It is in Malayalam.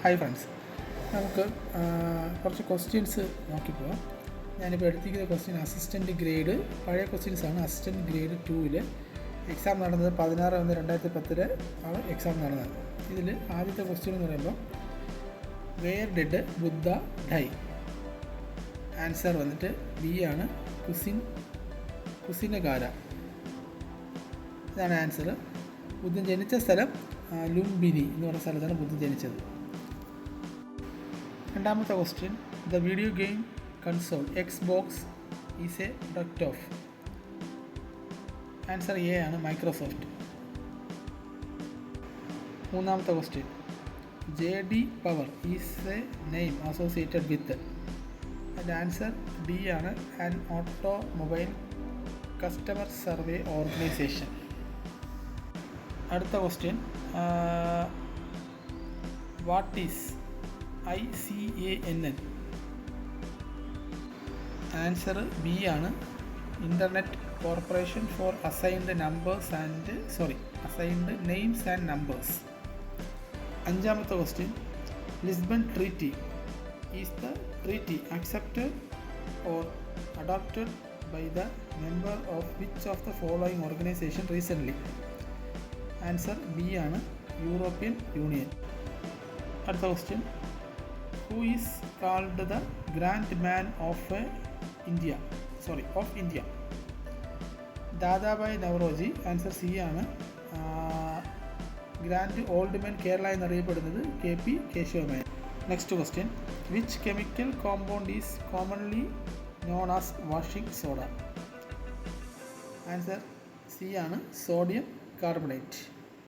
ഹായ് ഫ്രണ്ട്സ്, നമുക്ക് കുറച്ച് ക്വസ്റ്റ്യൻസ് നോക്കിപ്പോവാം. ഞാനിപ്പോൾ എടുത്തിരിക്കുന്ന ക്വസ്റ്റ്യൻ അസിസ്റ്റൻറ്റ് ഗ്രേഡ് പഴയ ക്വസ്റ്റ്യൻസാണ്. അസിസ്റ്റൻറ്റ് ഗ്രേഡ് 2 എക്സാം നടന്നത് 16/1/2010 ആണ് എക്സാം നടന്നത്. ഇതിൽ ആദ്യത്തെ ക്വസ്റ്റ്യൻ എന്ന് പറയുമ്പോൾ where did Buddha die? Answer വന്നിട്ട് ബി ആണ്, കുസിനഗാര. ഇതാണ് ആൻസർ. ബുദ്ധൻ ജനിച്ച സ്ഥലം ലുംബിനി എന്ന് പറയുന്ന സ്ഥലത്താണ് ബുദ്ധൻ ജനിച്ചത്. രണ്ടാമത്തെ question, the video game console Xbox is a product of? Answer A ആണ്, മൈക്രോസോഫ്റ്റ്. മൂന്നാമത്തെ question, JD Power is a name associated with? അതിൻ്റെ ആൻസർ ഡി ആണ്, an automobile customer survey organization. അടുത്ത question, what is ICANN? Answer B ആണ്, internet corporation for assigned names and numbers. അഞ്ചാമത്തെ question, Lisbon treaty is the treaty accepted or adopted by the member of which of the following organisation recently? Answer B ആണ്, യൂറോപ്യൻ യൂണിയൻ. അടുത്ത question, who is called the grand man of India? Dadabhai Naoroji. Answer C ആണ്, ഗ്രാൻഡ് ഓൾഡ് മാൻ കേരള എന്നറിയപ്പെടുന്നത് KP Kesava Menon. Next question, which chemical compound is commonly known as washing soda? Answer C ആണ്, സോഡിയം കാർബണേറ്റ്.